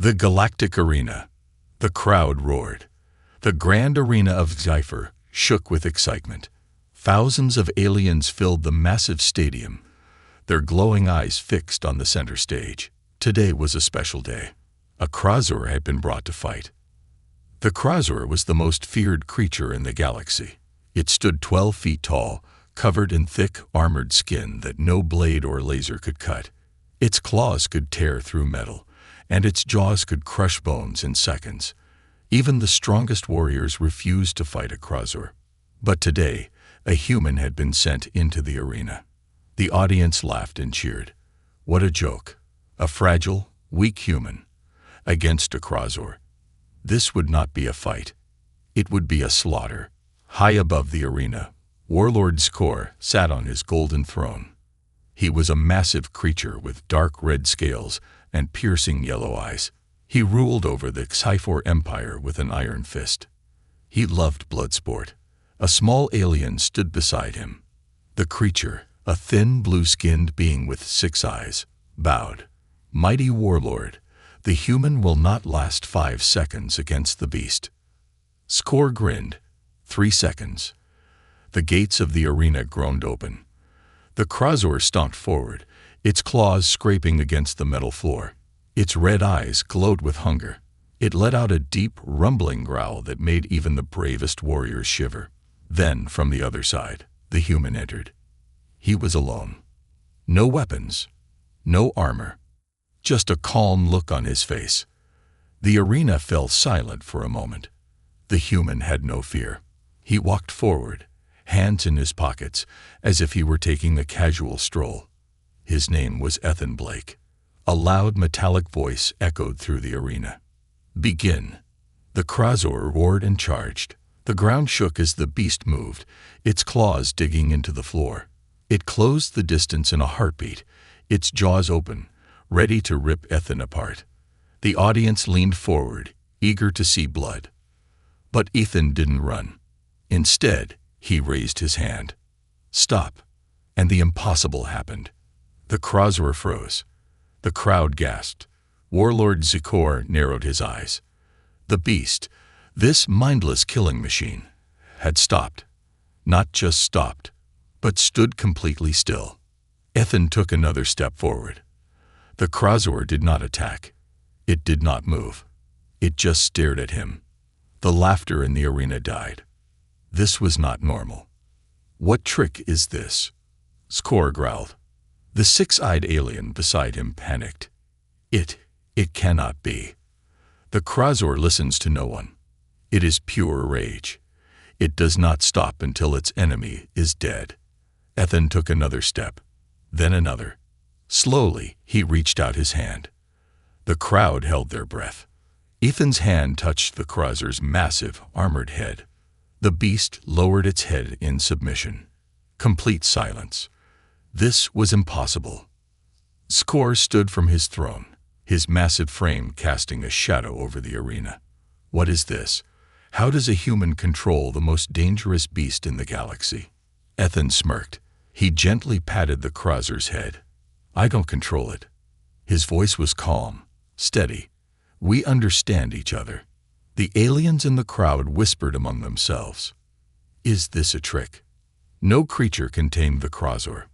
The galactic arena. The crowd roared. The grand arena of Sci-Fi shook with excitement. Thousands of aliens filled the massive stadium, their glowing eyes fixed on the center stage. Today was a special day. A Krasor had been brought to fight. The Krasor was the most feared creature in the galaxy. It stood 12 feet tall, covered in thick, armored skin that no blade or laser could cut. Its claws could tear through metal, and its jaws could crush bones in seconds. Even the strongest warriors refused to fight a Krasor. But today, a human had been sent into the arena. The audience laughed and cheered. What a joke. A fragile, weak human against a Krasor. This would not be a fight. It would be a slaughter. High above the arena, Warlord Skor sat on his golden throne. He was a massive creature with dark red scales and piercing yellow eyes. He ruled over the Sci-Fi Empire with an iron fist. He loved blood sport. A small alien stood beside him. The creature, a thin blue-skinned being with 6 eyes, bowed. Mighty Warlord, the human will not last 5 seconds against the beast. Skor grinned. 3 seconds. The gates of the arena groaned open. The Krasor stomped forward, its claws scraping against the metal floor. Its red eyes glowed with hunger. It let out a deep, rumbling growl that made even the bravest warriors shiver. Then, from the other side, the human entered. He was alone. No weapons, no armor, just a calm look on his face. The arena fell silent for a moment. The human had no fear. He walked forward, hands in his pockets, as if he were taking a casual stroll. His name was Ethan Blake. A loud metallic voice echoed through the arena. Begin. The Krasor roared and charged. The ground shook as the beast moved, its claws digging into the floor. It closed the distance in a heartbeat, its jaws open, ready to rip Ethan apart. The audience leaned forward, eager to see blood. But Ethan didn't run. Instead, he raised his hand. Stop. And the impossible happened. The Krasor froze. The crowd gasped. Warlord Skor narrowed his eyes. The beast, this mindless killing machine, had stopped. Not just stopped, but stood completely still. Ethan took another step forward. The Krasor did not attack. It did not move. It just stared at him. The laughter in the arena died. This was not normal. What trick is this? Skor growled. The 6-eyed alien beside him panicked. It cannot be. The Krasor listens to no one. It is pure rage. It does not stop until its enemy is dead. Ethan took another step, then another. Slowly, he reached out his hand. The crowd held their breath. Ethan's hand touched the Krasor's massive, armored head. The beast lowered its head in submission. Complete silence. This was impossible. Skor stood from his throne, his massive frame casting a shadow over the arena. What is this? How does a human control the most dangerous beast in the galaxy? Ethan smirked. He gently patted the Krasor's head. I don't control it. His voice was calm, steady. We understand each other. The aliens in the crowd whispered among themselves. Is this a trick? No creature can tame the Krasor.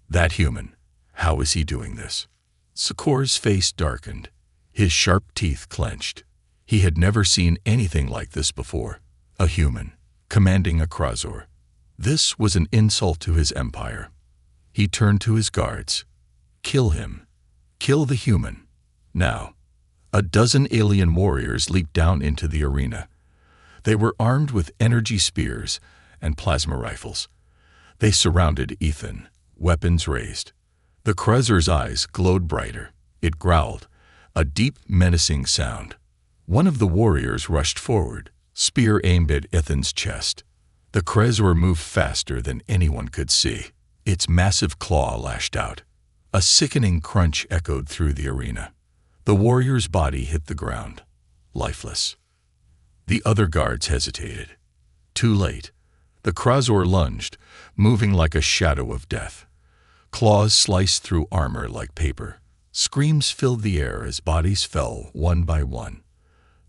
That human, how is he doing this? Skor's face darkened. His sharp teeth clenched. He had never seen anything like this before. A human, commanding a Krasor. This was an insult to his empire. He turned to his guards. Kill him. Kill the human. Now. A dozen alien warriors leaped down into the arena. They were armed with energy spears and plasma rifles. They surrounded Ethan, weapons raised. The Krasor's eyes glowed brighter. It growled, a deep, menacing sound. One of the warriors rushed forward, spear aimed at Ethan's chest. The Krasor moved faster than anyone could see. Its massive claw lashed out. A sickening crunch echoed through the arena. The warrior's body hit the ground, lifeless. The other guards hesitated. Too late. The Krasor lunged, moving like a shadow of death. Claws sliced through armor like paper. Screams filled the air as bodies fell one by one.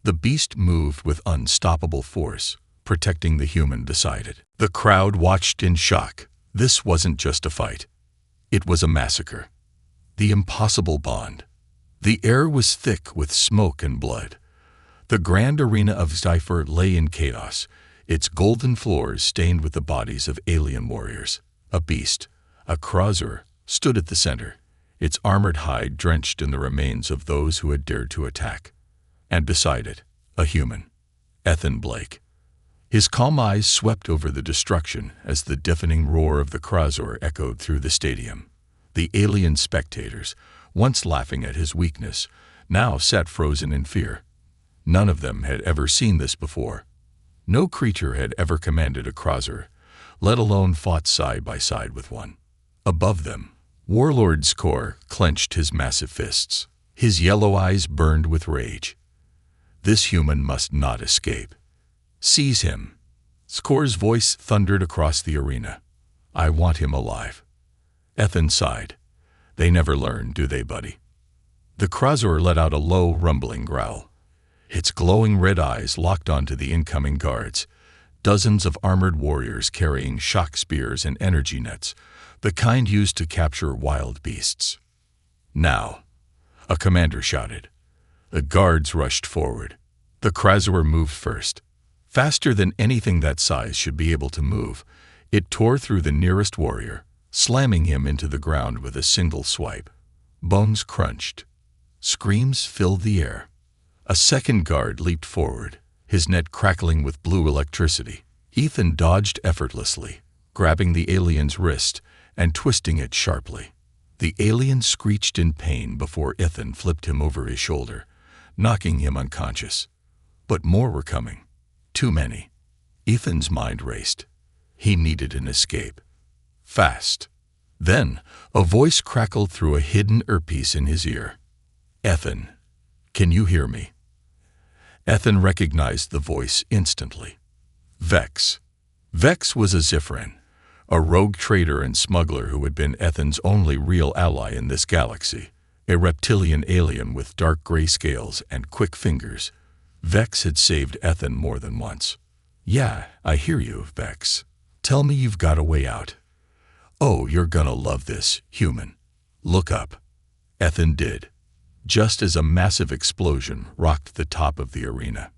The beast moved with unstoppable force, protecting the human beside it. The crowd watched in shock. This wasn't just a fight. It was a massacre. The impossible bond. The air was thick with smoke and blood. The grand arena of Zephyr lay in chaos, its golden floors stained with the bodies of alien warriors. A beast, a Krauser, stood at the center, its armored hide drenched in the remains of those who had dared to attack. And beside it, a human, Ethan Blake. His calm eyes swept over the destruction as the deafening roar of the Krauser echoed through the stadium. The alien spectators, once laughing at his weakness, now sat frozen in fear. None of them had ever seen this before. No creature had ever commanded a Krauser, let alone fought side by side with one. Above them, Warlord Skor clenched his massive fists. His yellow eyes burned with rage. This human must not escape. Seize him. Skor's voice thundered across the arena. I want him alive. Ethan sighed. They never learn, do they, buddy? The Krauser let out a low, rumbling growl. Its glowing red eyes locked onto the incoming guards, dozens of armored warriors carrying shock spears and energy nets, the kind used to capture wild beasts. Now, a commander shouted. The guards rushed forward. The Krauser moved first. Faster than anything that size should be able to move, it tore through the nearest warrior, slamming him into the ground with a single swipe. Bones crunched. Screams filled the air. A second guard leaped forward, his net crackling with blue electricity. Ethan dodged effortlessly, grabbing the alien's wrist and twisting it sharply. The alien screeched in pain before Ethan flipped him over his shoulder, knocking him unconscious. But more were coming. Too many. Ethan's mind raced. He needed an escape. Fast. Then, a voice crackled through a hidden earpiece in his ear. Ethan, can you hear me? Ethan recognized the voice instantly. Vex. Vex was a Zephyrin, a rogue trader and smuggler who had been Ethan's only real ally in this galaxy, a reptilian alien with dark gray scales and quick fingers. Vex had saved Ethan more than once. Yeah, I hear you, Vex. Tell me you've got a way out. Oh, you're gonna love this, human. Look up. Ethan did, just as a massive explosion rocked the top of the arena.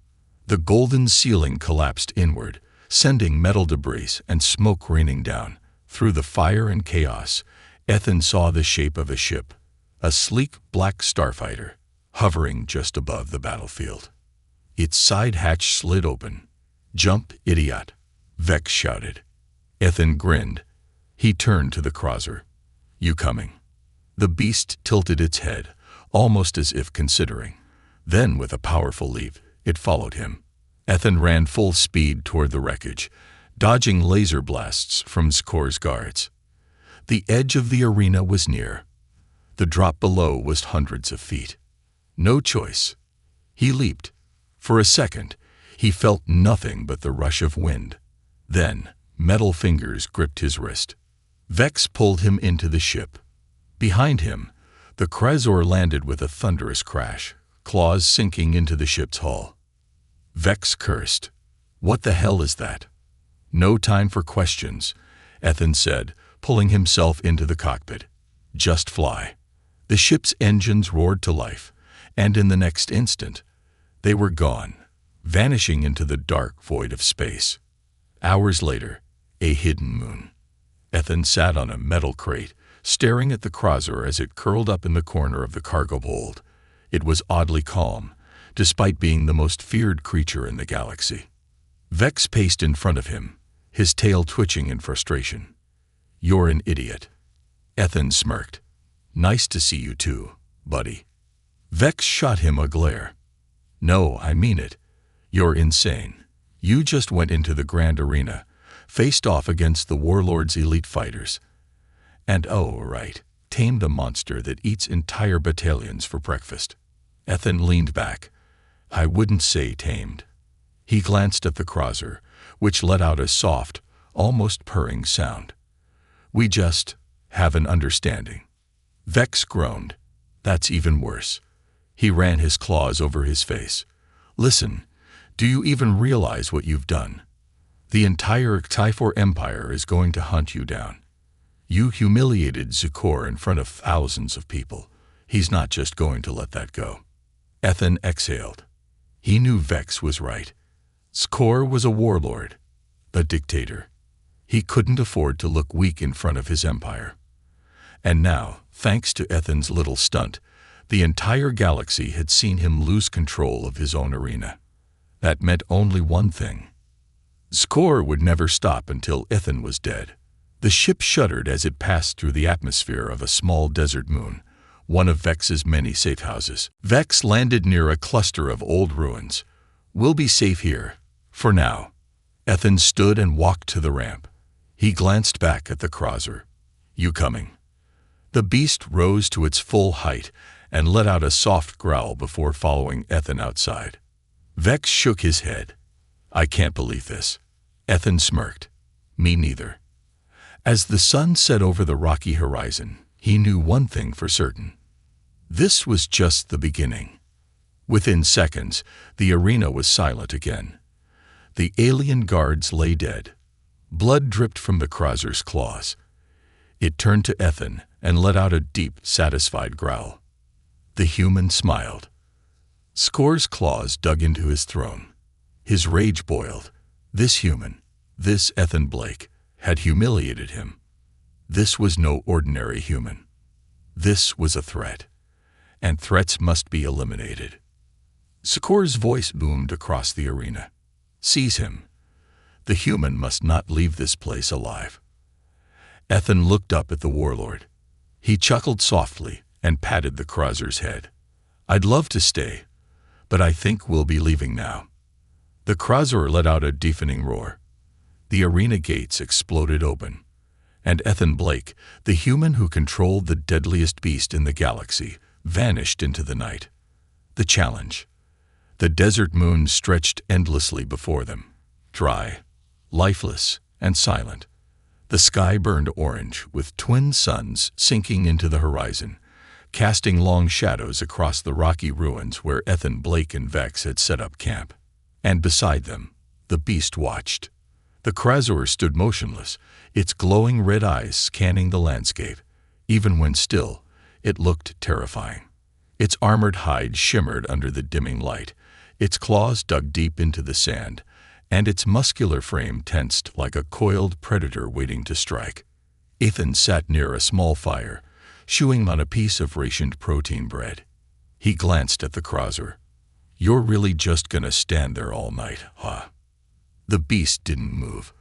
The golden ceiling collapsed inward, sending metal debris and smoke raining down. Through the fire and chaos, Ethan saw the shape of a ship, a sleek black starfighter, hovering just above the battlefield. Its side hatch slid open. Jump, idiot, Vex shouted. Ethan grinned. He turned to the Krauser. You coming? The beast tilted its head, almost as if considering. Then, with a powerful leap, it followed him. Ethan ran full speed toward the wreckage, dodging laser blasts from Skor's guards. The edge of the arena was near. The drop below was hundreds of feet. No choice. He leaped. For a second, he felt nothing but the rush of wind. Then, metal fingers gripped his wrist. Vex pulled him into the ship. Behind him, the Krauser landed with a thunderous crash, claws sinking into the ship's hull. Vex cursed. What the hell is that? No time for questions, Ethan said, pulling himself into the cockpit. Just fly. The ship's engines roared to life, and in the next instant, they were gone, vanishing into the dark void of space. Hours later, a hidden moon. Ethan sat on a metal crate, staring at the Krauser as it curled up in the corner of the cargo hold. It was oddly calm, despite being the most feared creature in the galaxy. Vex paced in front of him, his tail twitching in frustration. You're an idiot. Ethan smirked. Nice to see you too, buddy. Vex shot him a glare. No, I mean it. You're insane. You just went into the grand arena, faced off against the Warlord's elite fighters. And oh, right, tamed a monster that eats entire battalions for breakfast. Ethan leaned back. I wouldn't say tamed. He glanced at the Krauser, which let out a soft, almost purring sound. We just have an understanding. Vex groaned. That's even worse. He ran his claws over his face. Listen, do you even realize what you've done? The entire HFY Empire is going to hunt you down. You humiliated Zukor in front of thousands of people. He's not just going to let that go. Ethan exhaled. He knew Vex was right. Zukor was a warlord, a dictator. He couldn't afford to look weak in front of his empire. And now, thanks to Ethan's little stunt, the entire galaxy had seen him lose control of his own arena. That meant only one thing. Zukor would never stop until Ethan was dead. The ship shuddered as it passed through the atmosphere of a small desert moon, one of Vex's many safe houses. Vex landed near a cluster of old ruins. We'll be safe here, for now. Ethan stood and walked to the ramp. He glanced back at the Krauser. You coming? The beast rose to its full height and let out a soft growl before following Ethan outside. Vex shook his head. I can't believe this. Ethan smirked. Me neither. As the sun set over the rocky horizon, he knew one thing for certain. This was just the beginning. Within seconds, the arena was silent again. The alien guards lay dead. Blood dripped from the Krauser's claws. It turned to Ethan and let out a deep, satisfied growl. The human smiled. Zukor's claws dug into his throne. His rage boiled. This human, this Ethan Blake, had humiliated him. This was no ordinary human. This was a threat, and threats must be eliminated. Zukor's voice boomed across the arena. Seize him. The human must not leave this place alive. Ethan looked up at the warlord. He chuckled softly and patted the Krauser's head. I'd love to stay, but I think we'll be leaving now. The Krauser let out a deafening roar. The arena gates exploded open, and Ethan Blake, the human who controlled the deadliest beast in the galaxy, vanished into the night. The challenge. The desert moon stretched endlessly before them, dry, lifeless, and silent. The sky burned orange, with twin suns sinking into the horizon, casting long shadows across the rocky ruins where Ethan Blake and Vex had set up camp. And beside them, the beast watched. The Krauser stood motionless, its glowing red eyes scanning the landscape. Even when still, it looked terrifying. Its armored hide shimmered under the dimming light, its claws dug deep into the sand, and its muscular frame tensed like a coiled predator waiting to strike. Ethan sat near a small fire, chewing on a piece of rationed protein bread. He glanced at the Krauser. You're really just gonna stand there all night, huh? The beast didn't move.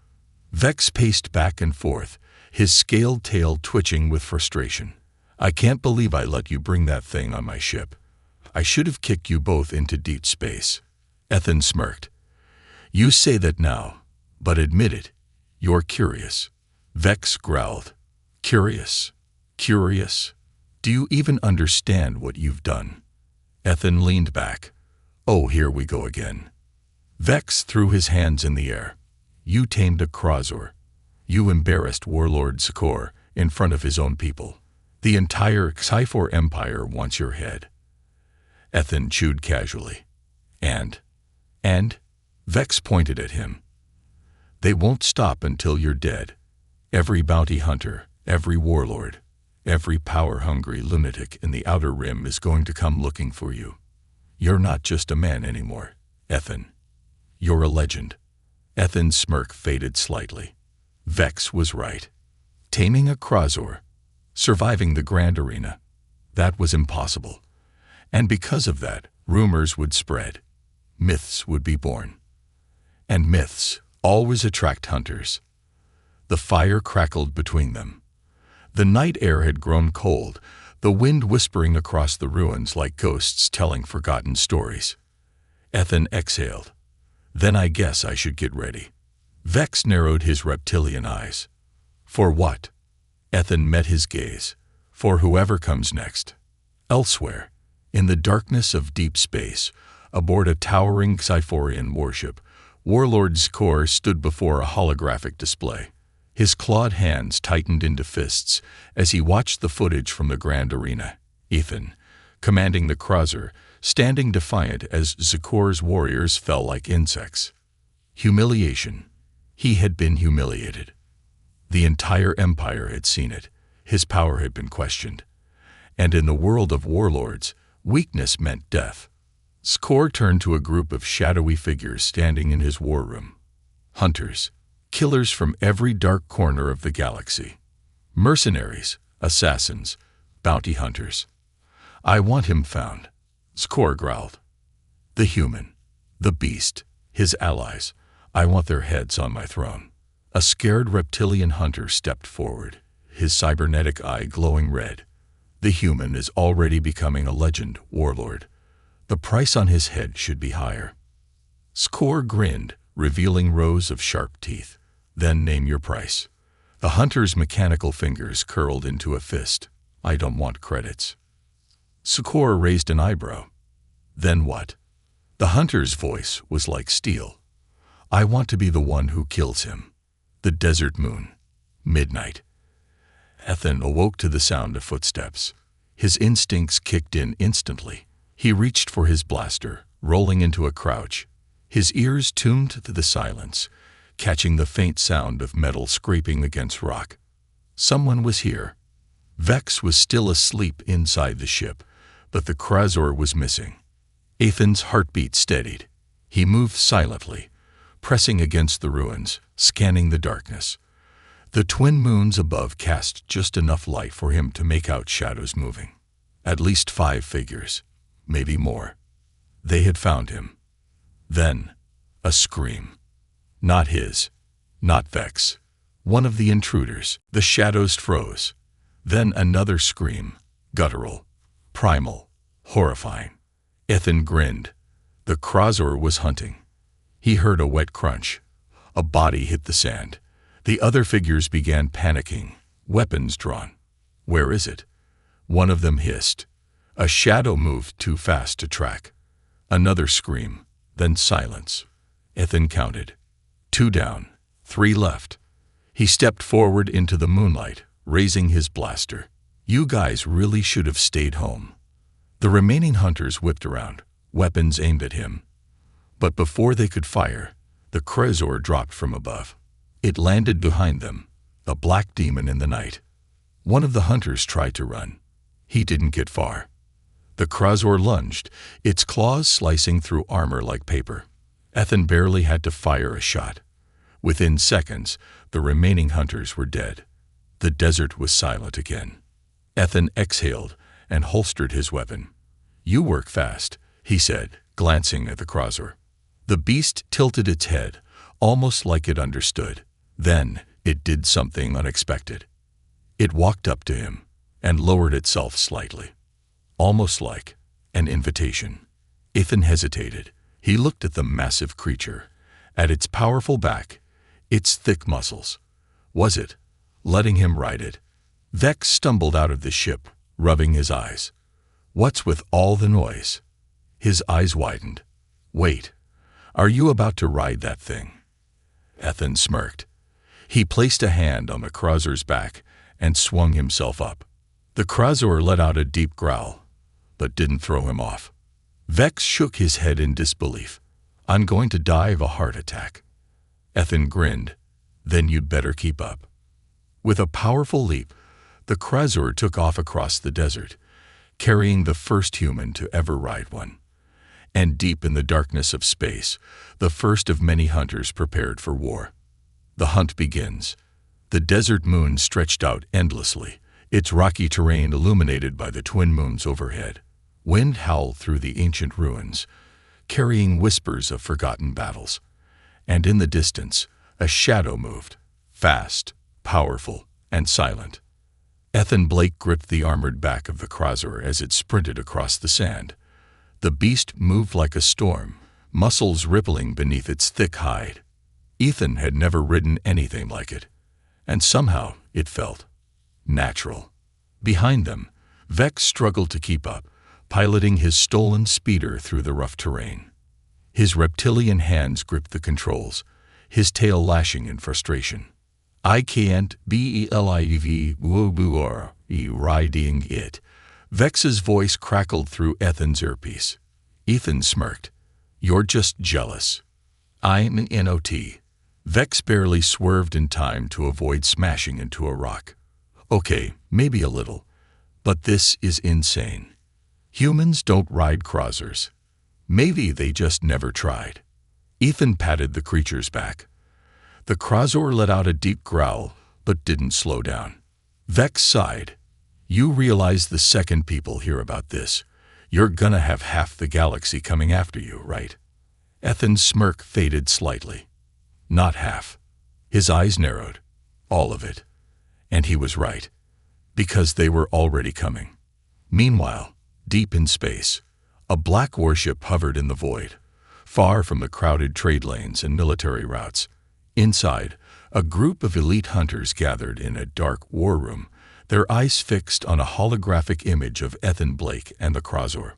Vex paced back and forth, his scaled tail twitching with frustration. I can't believe I let you bring that thing on my ship. I should have kicked you both into deep space. Ethan smirked. You say that now, but admit it, you're curious. Vex growled. Curious? Curious? Do you even understand what you've done? Ethan leaned back. Oh, here we go again. Vex threw his hands in the air. You tamed a Krauser. You embarrassed Warlord Zukor in front of his own people. The entire Sci-Fi Empire wants your head. Ethan chewed casually. And? Vex pointed at him. They won't stop until you're dead. Every bounty hunter, every warlord, every power-hungry lunatic in the Outer Rim is going to come looking for you. You're not just a man anymore, Ethan. You're a legend. Ethan's smirk faded slightly. Vex was right. Taming a Krauser, surviving the Grand Arena, that was impossible. And because of that, rumors would spread. Myths would be born. And myths always attract hunters. The fire crackled between them. The night air had grown cold, the wind whispering across the ruins like ghosts telling forgotten stories. Ethan exhaled. Then I guess I should get ready. Vex narrowed his reptilian eyes. For what? Ethan met his gaze. For whoever comes next. Elsewhere, in the darkness of deep space, aboard a towering Cyphorian warship, Warlord Zukor stood before a holographic display. His clawed hands tightened into fists as he watched the footage from the Grand Arena. Ethan, commanding the Krauser, standing defiant as Zakor's warriors fell like insects. Humiliation. He had been humiliated. The entire empire had seen it. His power had been questioned. And in the world of warlords, weakness meant death. Zakor turned to a group of shadowy figures standing in his war room. Hunters, killers from every dark corner of the galaxy. Mercenaries, assassins, bounty hunters. I want him found, Zakor growled. The human, the beast, his allies. I want their heads on my throne. A scared reptilian hunter stepped forward, his cybernetic eye glowing red. The human is already becoming a legend, warlord. The price on his head should be higher. Zakor grinned, revealing rows of sharp teeth. Then name your price. The hunter's mechanical fingers curled into a fist. I don't want credits. Zakor raised an eyebrow. Then what? The hunter's voice was like steel. I want to be the one who kills him. The desert moon. Midnight. Ethan awoke to the sound of footsteps. His instincts kicked in instantly. He reached for his blaster, rolling into a crouch. His ears tuned to the silence, catching the faint sound of metal scraping against rock. Someone was here. Vex was still asleep inside the ship, but the Krauser was missing. Ethan's heartbeat steadied. He moved silently, pressing against the ruins, scanning the darkness. The twin moons above cast just enough light for him to make out shadows moving. At least 5 figures, maybe more. They had found him. Then, a scream. Not his, not Vex. One of the intruders. The shadows froze. Then another scream, guttural, primal, horrifying. Ethan grinned. The Krauser was hunting. He heard a wet crunch. A body hit the sand. The other figures began panicking, weapons drawn. Where is it? One of them hissed. A shadow moved too fast to track. Another scream, then silence. Ethan counted. 2 down, 3 left. He stepped forward into the moonlight, raising his blaster. You guys really should have stayed home. The remaining hunters whipped around, weapons aimed at him. But before they could fire, the Krauser dropped from above. It landed behind them, a black demon in the night. One of the hunters tried to run. He didn't get far. The Krauser lunged, its claws slicing through armor like paper. Ethan barely had to fire a shot. Within seconds, the remaining hunters were dead. The desert was silent again. Ethan exhaled and holstered his weapon. You work fast, he said, glancing at the Krauser. The beast tilted its head, almost like it understood. Then it did something unexpected. It walked up to him and lowered itself slightly, almost like an invitation. Ethan hesitated. He looked at the massive creature, at its powerful back, its thick muscles. Was it letting him ride it? Vex stumbled out of the ship, rubbing his eyes. What's with all the noise? His eyes widened. Wait, are you about to ride that thing? Ethan smirked. He placed a hand on the Krauser's back and swung himself up. The Krauser let out a deep growl, but didn't throw him off. Vex shook his head in disbelief. I'm going to die of a heart attack. Ethan grinned. Then you'd better keep up. With a powerful leap, the Krauser took off across the desert, carrying the first human to ever ride one. And deep in the darkness of space, the first of many hunters prepared for war. The hunt begins. The desert moon stretched out endlessly, its rocky terrain illuminated by the twin moons overhead. Wind howled through the ancient ruins, carrying whispers of forgotten battles. And in the distance, a shadow moved, fast, powerful, and silent. Ethan Blake gripped the armored back of the Krauser as it sprinted across the sand. The beast moved like a storm, muscles rippling beneath its thick hide. Ethan had never ridden anything like it, and somehow it felt natural. Behind them, Vex struggled to keep up, piloting his stolen speeder through the rough terrain. His reptilian hands gripped the controls, his tail lashing in frustration. I can't believe we're riding it, Vex's voice crackled through Ethan's earpiece. Ethan smirked. "You're just jealous." "I'm an NOT." Vex barely swerved in time to avoid smashing into a rock. "Okay, maybe a little, but this is insane. Humans don't ride cruisers. Maybe they just never tried." Ethan patted the creature's back. The cruiser let out a deep growl, but didn't slow down. Vex sighed. "You realize the second people hear about this, you're gonna have half the galaxy coming after you, right?" Ethan's smirk faded slightly. "Not half." His eyes narrowed. "All of it." And he was right, because they were already coming. Meanwhile, deep in space, a black warship hovered in the void, far from the crowded trade lanes and military routes. Inside, a group of elite hunters gathered in a dark war room, their eyes fixed on a holographic image of Ethan Blake and the cruiser.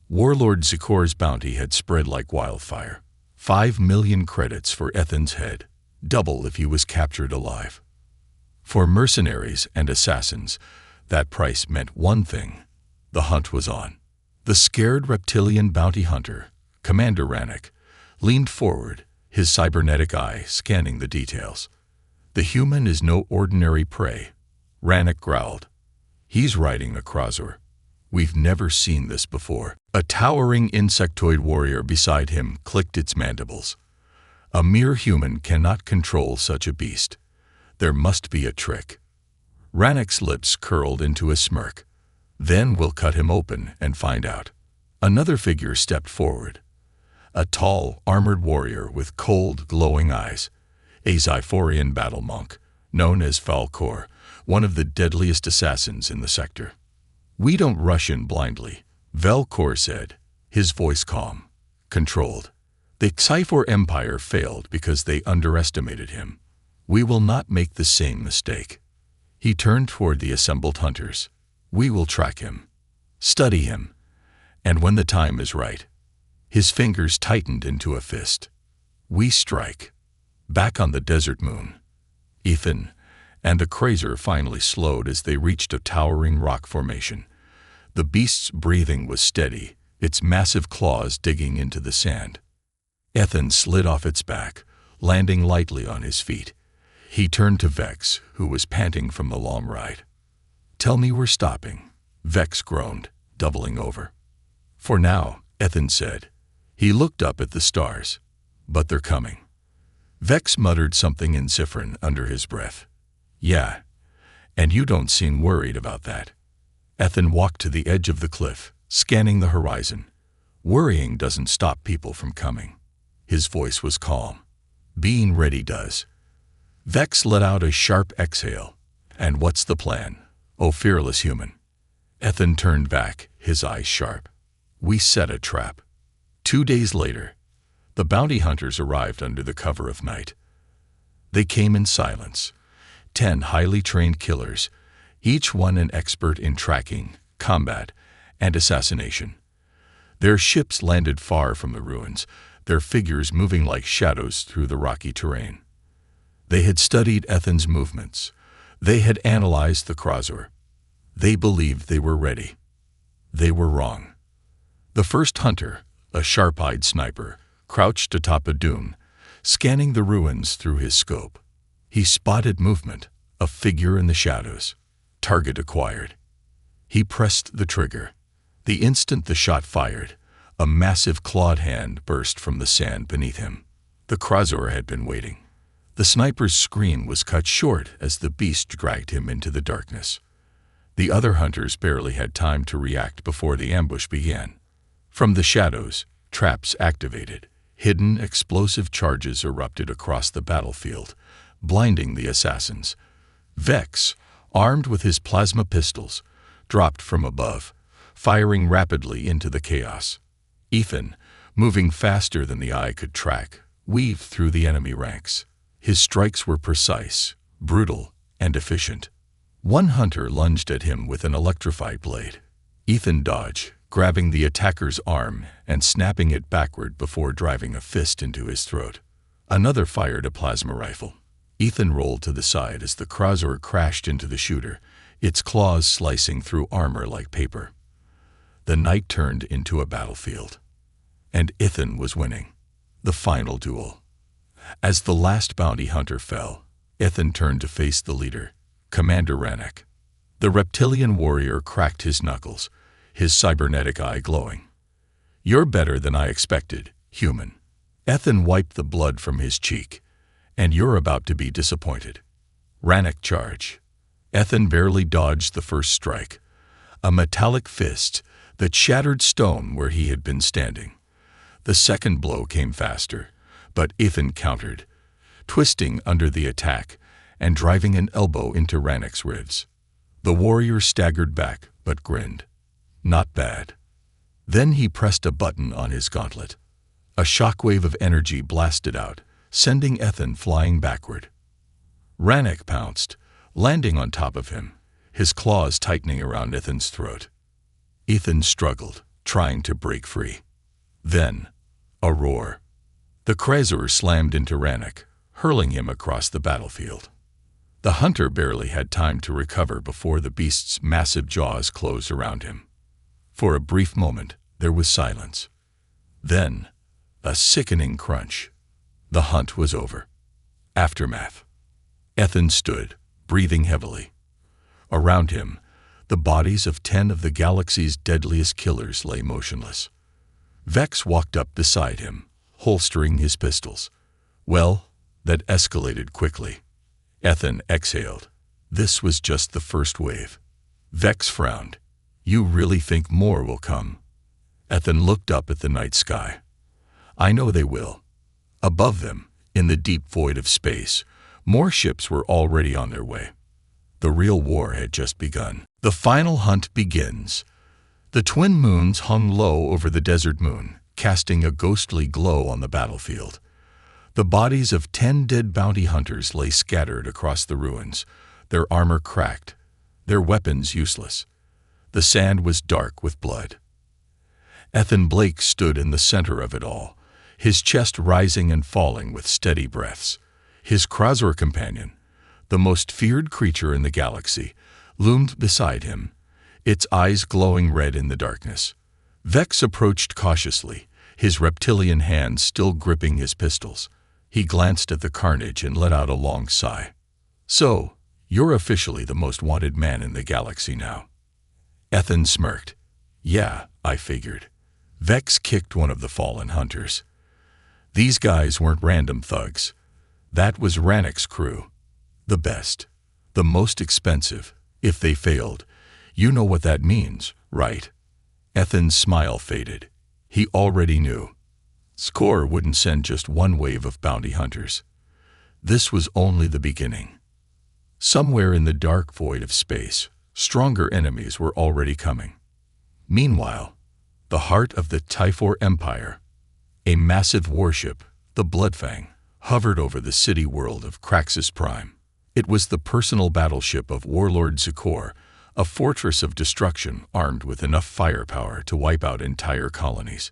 Warlord Zikor's bounty had spread like wildfire. 5 million credits for Ethan's head, double if he was captured alive. For mercenaries and assassins, that price meant one thing: the hunt was on. The scared reptilian bounty hunter, Commander Rannoch, leaned forward, his cybernetic eye scanning the details. "The human is no ordinary prey," Rannoch growled. "He's riding a cruiser. We've never seen this before." A towering insectoid warrior beside him clicked its mandibles. "A mere human cannot control such a beast. There must be a trick." Rannoch's lips curled into a smirk. "Then we'll cut him open and find out." Another figure stepped forward. A tall, armored warrior with cold, glowing eyes. A Zyphorian battle monk, known as Falkor, one of the deadliest assassins in the sector. "We don't rush in blindly," Velkor said, his voice calm, controlled. "The Xifor Empire failed because they underestimated him. We will not make the same mistake." He turned toward the assembled hunters. "We will track him, study him, and when the time is right." His fingers tightened into a fist. "We strike." Back on the desert moon, Ethan and the cruiser finally slowed as they reached a towering rock formation. The beast's breathing was steady, its massive claws digging into the sand. Ethan slid off its back, landing lightly on his feet. He turned to Vex, who was panting from the long ride. "Tell me we're stopping," Vex groaned, doubling over. "For now," Ethan said. He looked up at the stars. "But they're coming." Vex muttered something in Zifrin under his breath. "Yeah, and you don't seem worried about that." Ethan walked to the edge of the cliff, scanning the horizon. "Worrying doesn't stop people from coming." His voice was calm. "Being ready does." Vex let out a sharp exhale. "And what's the plan, oh fearless human?" Ethan turned back, his eyes sharp. "We set a trap." 2 days later, the bounty hunters arrived under the cover of night. They came in silence. 10 highly trained killers, each one an expert in tracking, combat, and assassination. Their ships landed far from the ruins, their figures moving like shadows through the rocky terrain. They had studied Ethan's movements. They had analyzed the cruiser. They believed they were ready. They were wrong. The first hunter, a sharp-eyed sniper, crouched atop a dune, scanning the ruins through his scope. He spotted movement, a figure in the shadows. Target acquired. He pressed the trigger. The instant the shot fired, a massive clawed hand burst from the sand beneath him. The cruiser had been waiting. The sniper's scream was cut short as the beast dragged him into the darkness. The other hunters barely had time to react before the ambush began. From the shadows, traps activated. Hidden explosive charges erupted across the battlefield, blinding the assassins. Vex, armed with his plasma pistols, dropped from above, firing rapidly into the chaos. Ethan, moving faster than the eye could track, weaved through the enemy ranks. His strikes were precise, brutal, and efficient. One hunter lunged at him with an electrified blade. Ethan dodged, grabbing the attacker's arm and snapping it backward before driving a fist into his throat. Another fired a plasma rifle. Ethan rolled to the side as the cruiser crashed into the shooter, its claws slicing through armor like paper. The night turned into a battlefield, and Ithan was winning. The final duel. As the last bounty hunter fell, Ithan turned to face the leader, Commander Rannoch. The reptilian warrior cracked his knuckles, his cybernetic eye glowing. "You're better than I expected, human." Ithan wiped the blood from his cheek. "And you're about to be disappointed." Rannoch charged. Ithan barely dodged the first strike, a metallic fist that shattered stone where he had been standing. The second blow came faster, but Ithan countered, twisting under the attack and driving an elbow into Rannoch's ribs. The warrior staggered back, but grinned. Not bad. Then he pressed a button on his gauntlet. A shockwave of energy blasted out, sending Ithan flying backward. Rannoch pounced, landing on top of him, his claws tightening around Ithan's throat. Ithan struggled, trying to break free. Then, a roar. The Krazor slammed into Rannoch, hurling him across the battlefield. The hunter barely had time to recover before the beast's massive jaws closed around him. For a brief moment, there was silence. Then, a sickening crunch. The hunt was over. Aftermath. Ithan stood, breathing heavily. Around him, the bodies of 10 of the galaxy's deadliest killers lay motionless. Vex walked up beside him, holstering his pistols. Well, that escalated quickly. Ithan exhaled. This was just the first wave. Vex frowned. "You really think more will come?" Ithan looked up at the night sky. "I know they will." Above them, in the deep void of space, more ships were already on their way. The real war had just begun. The final hunt begins. The twin moons hung low over the desert moon, casting a ghostly glow on the battlefield. The bodies of 10 dead bounty hunters lay scattered across the ruins, their armor cracked, their weapons useless. The sand was dark with blood. Ithan Blake stood in the center of it all, his chest rising and falling with steady breaths. His Krazor companion, the most feared creature in the galaxy, loomed beside him, its eyes glowing red in the darkness. Vex approached cautiously, his reptilian hands still gripping his pistols. He glanced at the carnage and let out a long sigh. "So, you're officially the most wanted man in the galaxy now." Ithan smirked. "Yeah, I figured." Vex kicked one of the fallen hunters. These guys weren't random thugs. That was Rannoch's crew. The best. The most expensive. If they failed, you know what that means, right? Ithan's smile faded. He already knew. Score wouldn't send just one wave of bounty hunters. This was only the beginning. Somewhere in the dark void of space, stronger enemies were already coming. Meanwhile, the heart of the Typhor Empire, a massive warship, the Bloodfang, hovered over the city world of Craxus Prime. It was the personal battleship of Warlord Zukor, a fortress of destruction armed with enough firepower to wipe out entire colonies.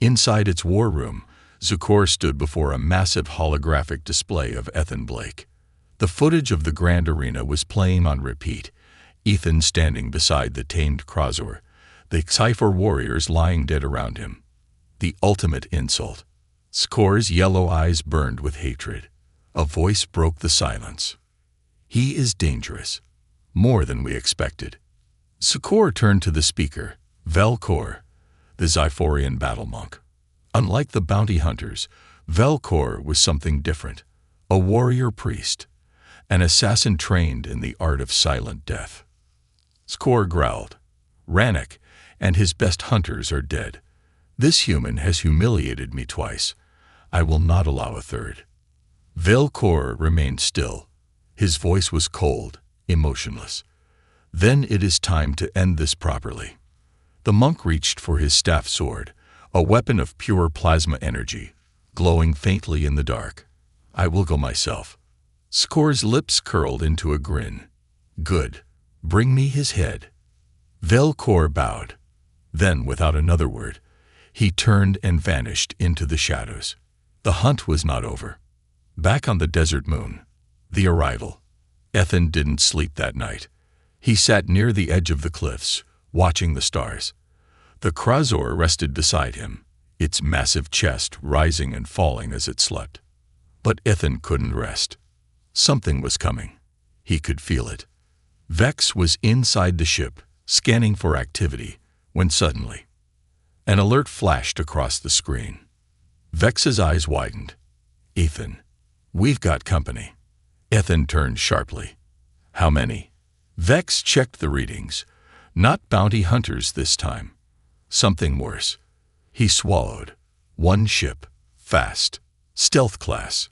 Inside its war room, Zukor stood before a massive holographic display of Ithan Blake. The footage of the grand arena was playing on repeat, Ithan standing beside the tamed Krazor, the Cypher warriors lying dead around him. The ultimate insult. Score's yellow eyes burned with hatred. A voice broke the silence. "He is dangerous. More than we expected." Sukor turned to the speaker, Velkor, the Zyphorian battle monk. Unlike the bounty hunters, Velkor was something different. A warrior priest, an assassin trained in the art of silent death. Skor growled, "Rannoch and his best hunters are dead. This human has humiliated me twice. I will not allow a third." Velkor remained still. His voice was cold, emotionless. "Then it is time to end this properly." The monk reached for his staff sword, a weapon of pure plasma energy, glowing faintly in the dark. "I will go myself." Skor's lips curled into a grin. "Good. Bring me his head." Velkor bowed. Then, without another word, he turned and vanished into the shadows. The hunt was not over. Back on the desert moon, the arrival. Ithan didn't sleep that night. He sat near the edge of the cliffs, watching the stars. The Krazor rested beside him, its massive chest rising and falling as it slept. But Ethan couldn't rest. Something was coming. He could feel it. Vex was inside the ship, scanning for activity, when suddenly, an alert flashed across the screen. Vex's eyes widened. "Ethan, we've got company." Ethan turned sharply. "How many?" Vex checked the readings. Not bounty hunters this time. Something worse. He swallowed. One ship. Fast. Stealth class.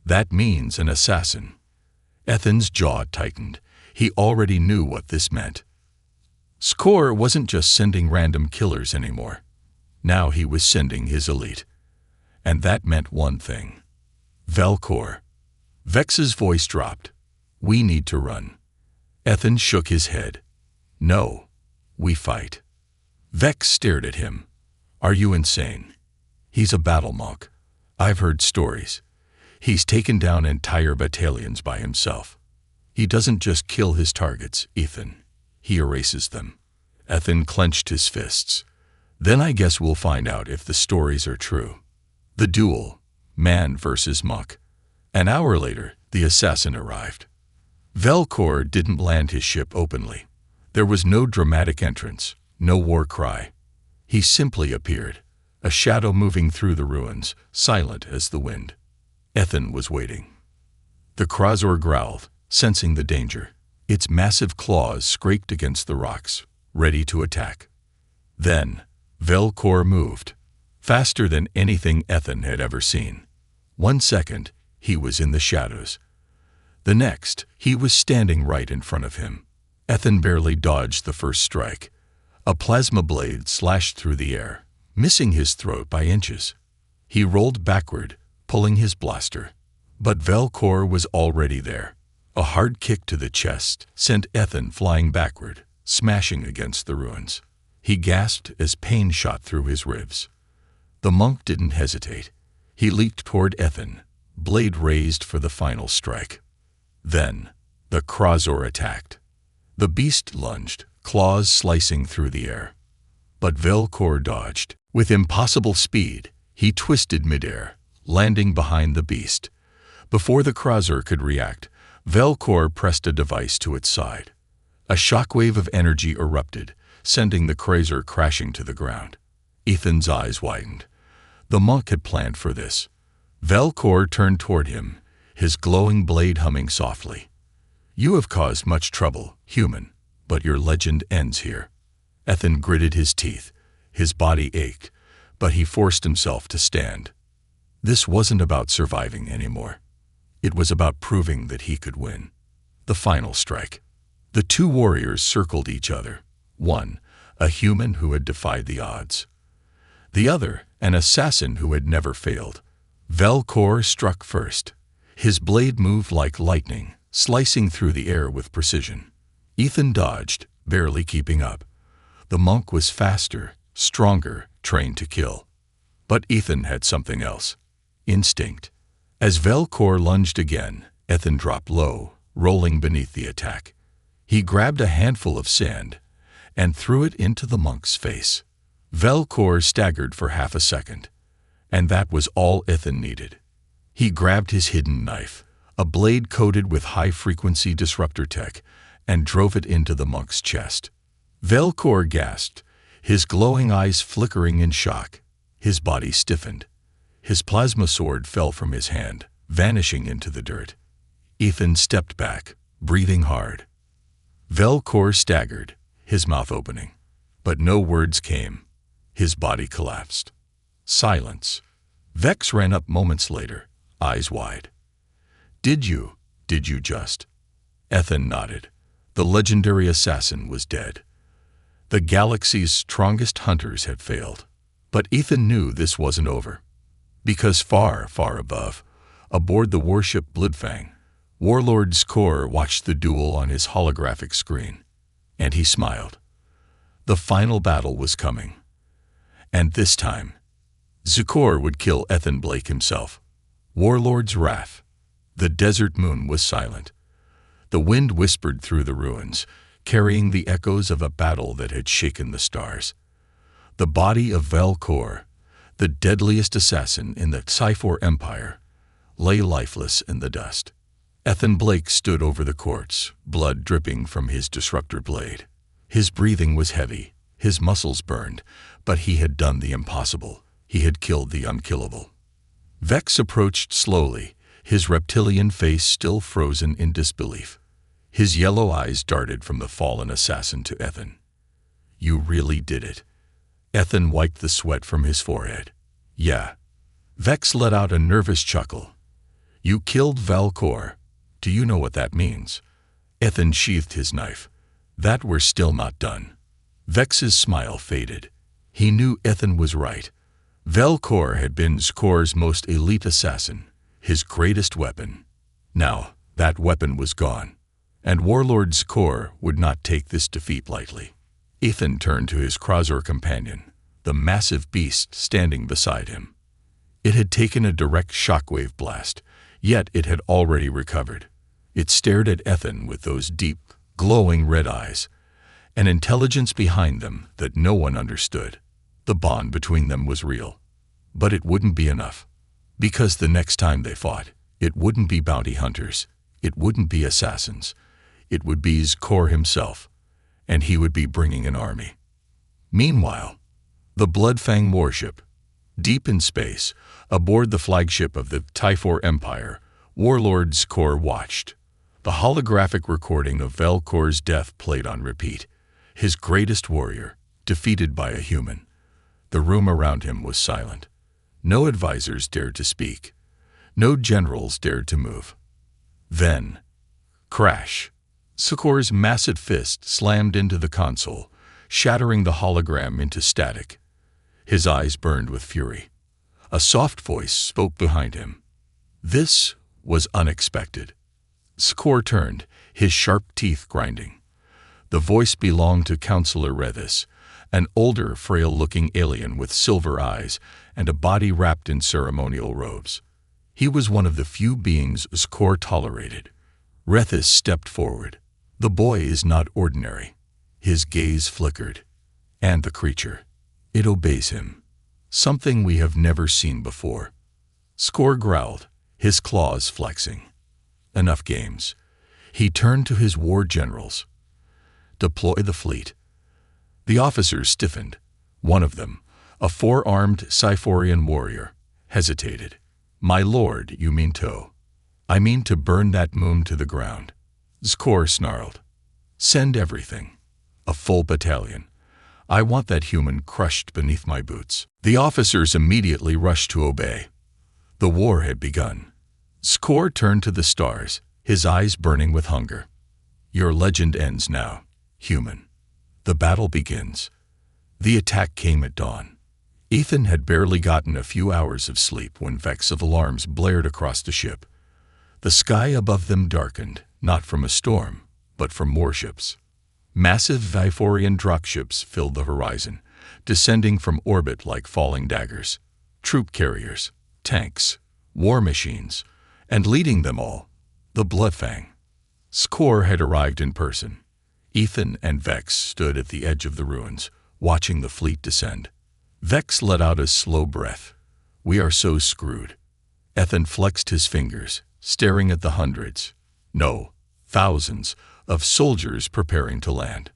That means an assassin. Ethan's jaw tightened. He already knew what this meant. Skor wasn't just sending random killers anymore. Now he was sending his elite. And that meant one thing. Velkor. Vex's voice dropped. "We need to run." Ethan shook his head. "No. We fight." Vex stared at him. "Are you insane? He's a battle monk. I've heard stories. He's taken down entire battalions by himself. He doesn't just kill his targets, Ethan. He erases them." Ethan clenched his fists. "Then I guess we'll find out if the stories are true." The duel. Man versus monk. An hour later, the assassin arrived. Velkor didn't land his ship openly. There was no dramatic entrance, no war cry. He simply appeared, a shadow moving through the ruins, silent as the wind. Ethan was waiting. The Krazor growled, sensing the danger. Its massive claws scraped against the rocks, ready to attack. Then, Velkor moved, faster than anything Ethan had ever seen. 1 second, he was in the shadows. The next, he was standing right in front of him. Ethan barely dodged the first strike. A plasma blade slashed through the air, missing his throat by inches. He rolled backward, pulling his blaster. But Velkor was already there. A hard kick to the chest sent Ethan flying backward, smashing against the ruins. He gasped as pain shot through his ribs. The monk didn't hesitate. He leaped toward Ethan, blade raised for the final strike. Then, the Krazor attacked. The beast lunged, claws slicing through the air. But Velkor dodged. With impossible speed, he twisted midair, landing behind the beast. Before the Krazor could react, Velkor pressed a device to its side. A shockwave of energy erupted, sending the Krazor crashing to the ground. Ethan's eyes widened. The monk had planned for this. Velkor turned toward him, his glowing blade humming softly. "You have caused much trouble, human, but your legend ends here." Ethan gritted his teeth. His body ached, but he forced himself to stand. This wasn't about surviving anymore. It was about proving that he could win. The final strike. The two warriors circled each other. One, a human who had defied the odds. The other, an assassin who had never failed. Velkor struck first. His blade moved like lightning, slicing through the air with precision. Ethan dodged, barely keeping up. The monk was faster, stronger, trained to kill. But Ethan had something else. Instinct. As Velkor lunged again, Ethan dropped low, rolling beneath the attack. He grabbed a handful of sand and threw it into the monk's face. Velkor staggered for half a second, and that was all Ethan needed. He grabbed his hidden knife, a blade coated with high-frequency disruptor tech, and drove it into the monk's chest. Velkor gasped, his glowing eyes flickering in shock. His body stiffened. His plasma sword fell from his hand, vanishing into the dirt. Ethan stepped back, breathing hard. Velkor staggered, his mouth opening. But no words came. His body collapsed. Silence. Vex ran up moments later, eyes wide. Did you just?" Ethan nodded. The legendary assassin was dead. The galaxy's strongest hunters had failed. But Ethan knew this wasn't over. Because far, far above, aboard the warship Bloodfang, Warlord Skor watched the duel on his holographic screen. And he smiled. The final battle was coming. And this time, Skor would kill Ethan Blake himself. Warlord's wrath. The desert moon was silent. The wind whispered through the ruins, carrying the echoes of a battle that had shaken the stars. The body of Velcor, the deadliest assassin in the Sci-Fi Empire, lay lifeless in the dust. Ethan Blake stood over the corpse, blood dripping from his disruptor blade. His breathing was heavy, his muscles burned, but he had done the impossible. He had killed the unkillable. Vex approached slowly, his reptilian face still frozen in disbelief. His yellow eyes darted from the fallen assassin to Ethan. "You really did it." Ethan wiped the sweat from his forehead. "Yeah." Vex let out a nervous chuckle. "You killed Velcor. Do you know what that means?" Ethan sheathed his knife. "That we're still not done." Vex's smile faded. He knew Ethan was right. Velcor had been Skor's most elite assassin, his greatest weapon. Now, that weapon was gone, and Warlord Skor would not take this defeat lightly. Ethan turned to his Krazor companion, the massive beast standing beside him. It had taken a direct shockwave blast, yet it had already recovered. It stared at Ethan with those deep, glowing red eyes, an intelligence behind them that no one understood. The bond between them was real. But it wouldn't be enough. Because the next time they fought, it wouldn't be bounty hunters, it wouldn't be assassins, it would be Skor himself, and he would be bringing an army. Meanwhile, the Bloodfang warship, deep in space, aboard the flagship of the Sci-Fi Empire, Warlord Skor watched. The holographic recording of Velcor's death played on repeat. His greatest warrior, defeated by a human. The room around him was silent. No advisors dared to speak. No generals dared to move. Then, crash. Skor's massive fist slammed into the console, shattering the hologram into static. His eyes burned with fury. A soft voice spoke behind him. This was unexpected. Skor turned, his sharp teeth grinding. The voice belonged to Counselor Rethis, an older, frail-looking alien with silver eyes and a body wrapped in ceremonial robes. He was one of the few beings Skor tolerated. Rethis stepped forward. "The boy is not ordinary." His gaze flickered. "And the creature. It obeys him. Something we have never seen before." Skor growled, his claws flexing. Enough games. He turned to his war generals. "Deploy the fleet." The officers stiffened. One of them, a four-armed Scyphorian warrior, hesitated. "My lord, you mean to?" "I mean to burn that moon to the ground." Skor snarled. "Send everything. A full battalion. I want that human crushed beneath my boots." The officers immediately rushed to obey. The war had begun. Skor turned to the stars, his eyes burning with hunger. "Your legend ends now, human. The battle begins." The attack came at dawn. Ethan had barely gotten a few hours of sleep when Vex of alarms blared across the ship. The sky above them darkened, not from a storm, but from warships. Massive Viforian dropships filled the horizon, descending from orbit like falling daggers. Troop carriers, tanks, war machines, and leading them all, the Bloodfang. Skor had arrived in person. Ethan and Vex stood at the edge of the ruins, watching the fleet descend. Vex let out a slow breath. "We are so screwed." Ethan flexed his fingers, staring at the hundreds, no, thousands, of soldiers preparing to land.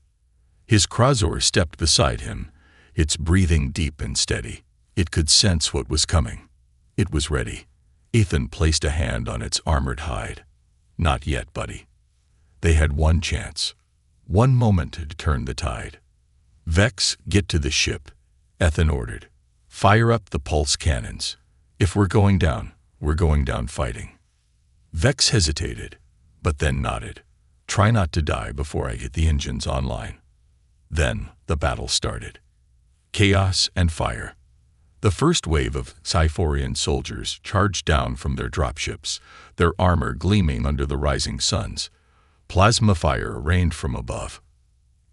His Krazor stepped beside him, its breathing deep and steady. It could sense what was coming. It was ready. Ethan placed a hand on its armored hide. "Not yet, buddy." They had one chance, one moment to turn the tide. "Vex, get to the ship," Ethan ordered. "Fire up the pulse cannons. If we're going down, we're going down fighting." Vex hesitated, but then nodded. "Try not to die before I get the engines online." Then the battle started. Chaos and fire. The first wave of Scyphorian soldiers charged down from their dropships, their armor gleaming under the rising suns. Plasma fire rained from above.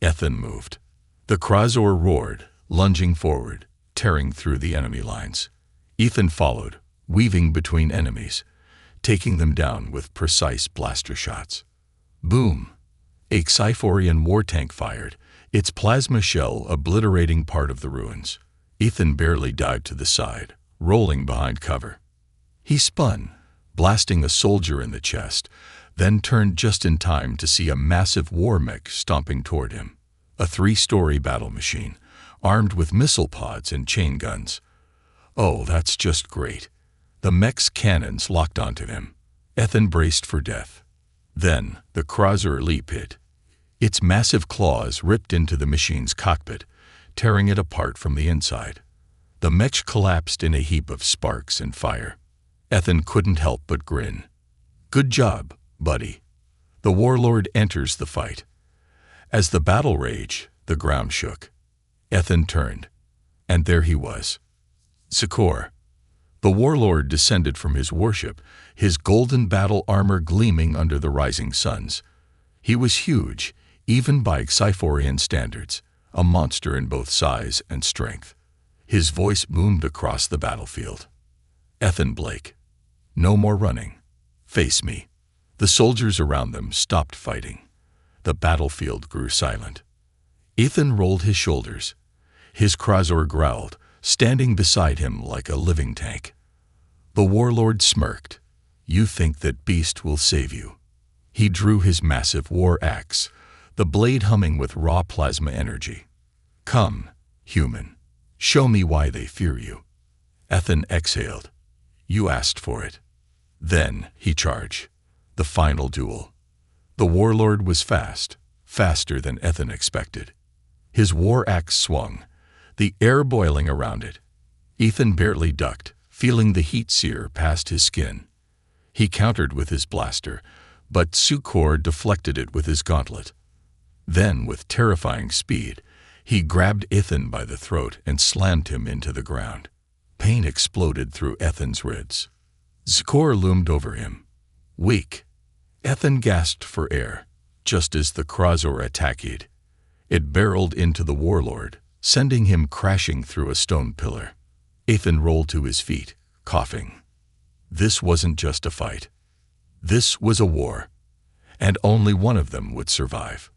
Ethan moved. The Krazor roared, lunging forward, tearing through the enemy lines. Ethan followed, weaving between enemies, taking them down with precise blaster shots. Boom! A Sci-Fi war tank fired, its plasma shell obliterating part of the ruins. Ethan barely dived to the side, rolling behind cover. He spun, blasting a soldier in the chest, then turned just in time to see a massive war mech stomping toward him. A 3-story battle machine, armed with missile pods and chain guns. Oh, that's just great. The mech's cannons locked onto him. Ethan braced for death. Then, the Krauser leap hit. Its massive claws ripped into the machine's cockpit, tearing it apart from the inside. The mech collapsed in a heap of sparks and fire. Ethan couldn't help but grin. Good job, buddy. The warlord enters the fight. As the battle raged, the ground shook. Ethan turned, and there he was. Zikor. The warlord descended from his warship, his golden battle armor gleaming under the rising suns. He was huge, even by Sci-Fi standards, a monster in both size and strength. His voice boomed across the battlefield. Ethan Blake. No more running. Face me. The soldiers around them stopped fighting. The battlefield grew silent. Ethan rolled his shoulders. His Krauser growled, standing beside him like a living tank. The warlord smirked. You think that beast will save you. He drew his massive war axe, the blade humming with raw plasma energy. Come, human. Show me why they fear you. Ethan exhaled. You asked for it. Then he charged. The final duel. The warlord was fast, faster than Ethan expected. His war axe swung, the air boiling around it. Ethan barely ducked, feeling the heat sear past his skin. He countered with his blaster, but Zikor deflected it with his gauntlet. Then, with terrifying speed, he grabbed Ethan by the throat and slammed him into the ground. Pain exploded through Ethan's ribs. Zikor loomed over him. Weak. Ethan gasped for air, just as the Krauser attacked. It barreled into the warlord, sending him crashing through a stone pillar. Ethan rolled to his feet, coughing. This wasn't just a fight. This was a war, and only one of them would survive.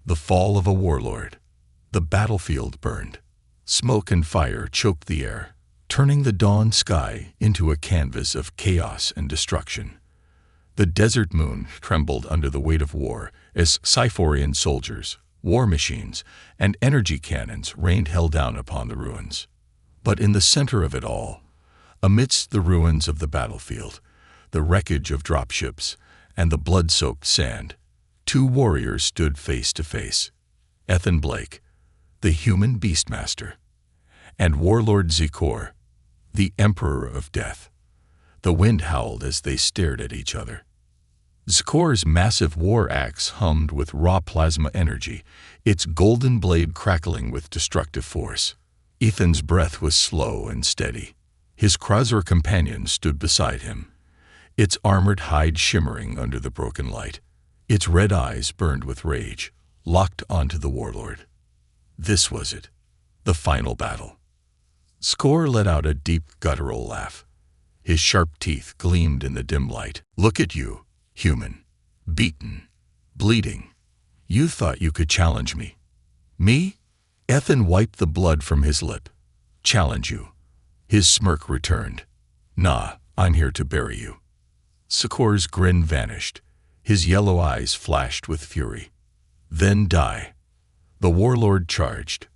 The fall of a warlord. The battlefield burned. Smoke and fire choked the air, turning the dawn sky into a canvas of chaos and destruction. The desert moon trembled under the weight of war as Sci-Fi soldiers, war machines, and energy cannons rained hell down upon the ruins. But in the center of it all, amidst the ruins of the battlefield, the wreckage of dropships, and the blood-soaked sand, 2 warriors stood face to face. Ethan Blake, the human beastmaster, and Warlord Zikor, the Emperor of Death. The wind howled as they stared at each other. Zikor's massive war axe hummed with raw plasma energy, its golden blade crackling with destructive force. Ethan's breath was slow and steady. His Krauser companion stood beside him, its armored hide shimmering under the broken light. Its red eyes burned with rage, locked onto the warlord. This was it, the final battle. Zikor let out a deep guttural laugh. His sharp teeth gleamed in the dim light. Look at you, human. Beaten. Bleeding. You thought you could challenge me. Me? Ethan wiped the blood from his lip. Challenge you. His smirk returned. Nah, I'm here to bury you. Zikor's grin vanished. His yellow eyes flashed with fury. Then die. The warlord charged,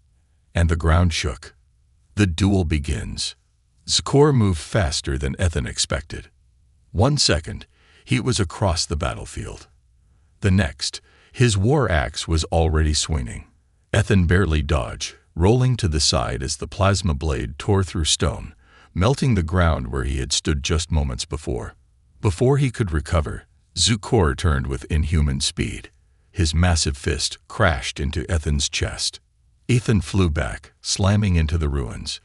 and the ground shook. The duel begins. Zikor moved faster than Ethan expected. 1 second, he was across the battlefield. The next, his war axe was already swinging. Ethan barely dodged, rolling to the side as the plasma blade tore through stone, melting the ground where he had stood just moments before. Before he could recover, Zikor turned with inhuman speed. His massive fist crashed into Ethan's chest. Ethan flew back, slamming into the ruins.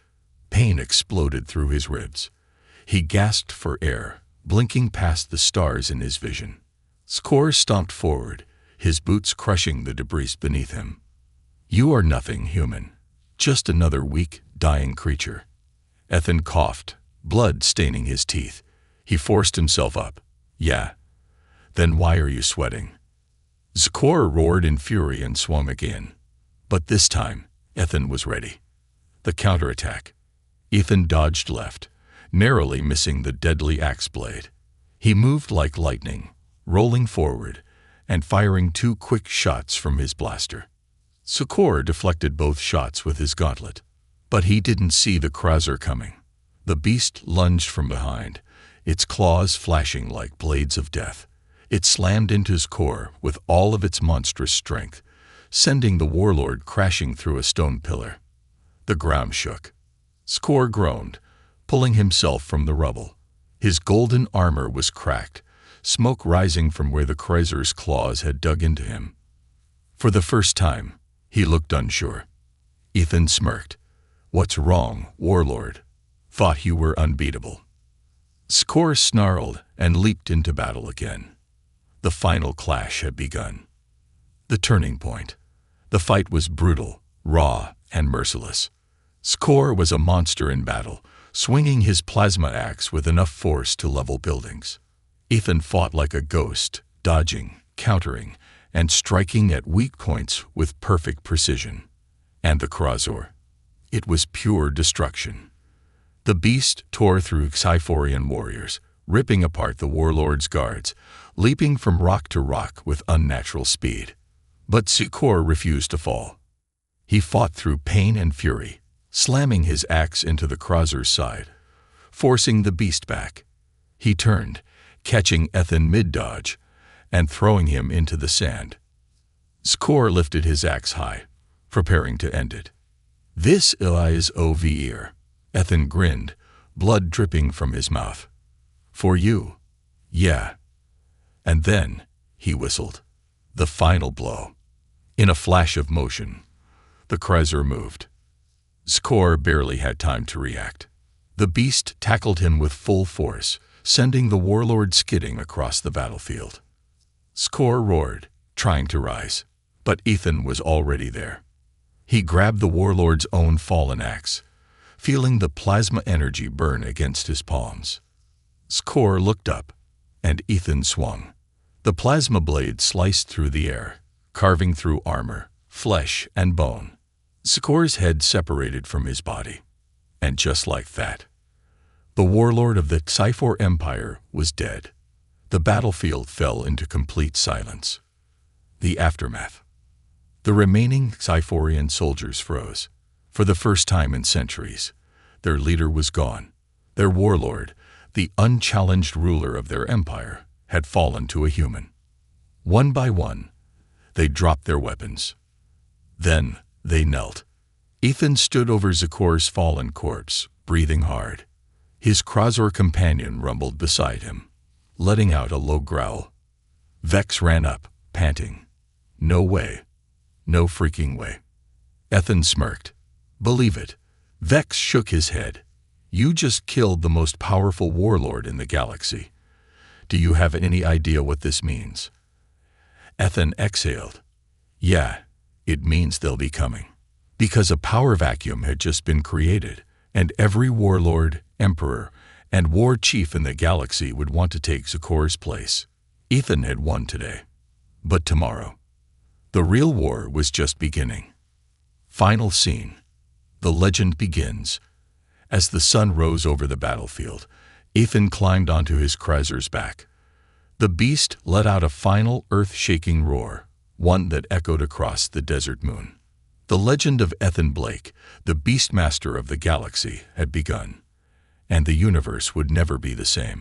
Pain exploded through his ribs. He gasped for air, blinking past the stars in his vision. Zikor stomped forward, his boots crushing the debris beneath him. You are nothing, human. Just another weak, dying creature. Ethan coughed, blood staining his teeth. He forced himself up. Yeah. Then why are you sweating? Zikor roared in fury and swung again. But this time, Ethan was ready. The counterattack. Ethan dodged left, narrowly missing the deadly axe blade. He moved like lightning, rolling forward and firing 2 quick shots from his blaster. Zikor deflected both shots with his gauntlet, but he didn't see the Krauser coming. The beast lunged from behind, its claws flashing like blades of death. It slammed into Zikor with all of its monstrous strength, sending the warlord crashing through a stone pillar. The ground shook. Zikor groaned, pulling himself from the rubble. His golden armor was cracked, smoke rising from where the Krauser's claws had dug into him. For the first time, he looked unsure. Ethan smirked. "What's wrong, warlord? Thought you were unbeatable." Zikor snarled and leaped into battle again. The final clash had begun. The turning point. The fight was brutal, raw, and merciless. Zikor was a monster in battle, swinging his plasma axe with enough force to level buildings. Ethan fought like a ghost, dodging, countering, and striking at weak points with perfect precision. And the Krauser. It was pure destruction. The beast tore through Sci-Fi warriors, ripping apart the warlord's guards, leaping from rock to rock with unnatural speed. But Zikor refused to fall. He fought through pain and fury, slamming his axe into the Krauser's side, forcing the beast back. He turned, catching Ethan mid-dodge, and throwing him into the sand. Zikor lifted his axe high, preparing to end it. "This is over." Ethan grinned, blood dripping from his mouth. "For you, yeah." And then he whistled. The final blow. In a flash of motion, the Krauser moved. Zikor barely had time to react. The beast tackled him with full force, sending the warlord skidding across the battlefield. Zikor roared, trying to rise, but Ethan was already there. He grabbed the warlord's own fallen axe, feeling the plasma energy burn against his palms. Zikor looked up, and Ethan swung. The plasma blade sliced through the air, carving through armor, flesh, and bone. Zikor's head separated from his body. And just like that, the warlord of the Sci-Fi Empire was dead. The battlefield fell into complete silence. The aftermath. The remaining Sci-Fi soldiers froze. For the first time in centuries, their leader was gone. Their warlord, the unchallenged ruler of their empire, had fallen to a human. One by one, they dropped their weapons. Then they knelt. Ethan stood over Zikor's fallen corpse, breathing hard. His Krauser companion rumbled beside him, letting out a low growl. Vex ran up, panting. "No way. No freaking way." Ethan smirked. "Believe it." Vex shook his head. "You just killed the most powerful warlord in the galaxy. Do you have any idea what this means?" Ethan exhaled. "Yeah, it means they'll be coming." Because a power vacuum had just been created, and every warlord, emperor, and war chief in the galaxy would want to take Zikor's place. Ethan had won today. But tomorrow, the real war was just beginning. Final scene. The legend begins. As the sun rose over the battlefield, Ethan climbed onto his Krauser's back. The beast let out a final earth-shaking roar, one that echoed across the desert moon. The legend of Ethan Blake, the Beastmaster of the galaxy, had begun, and the universe would never be the same.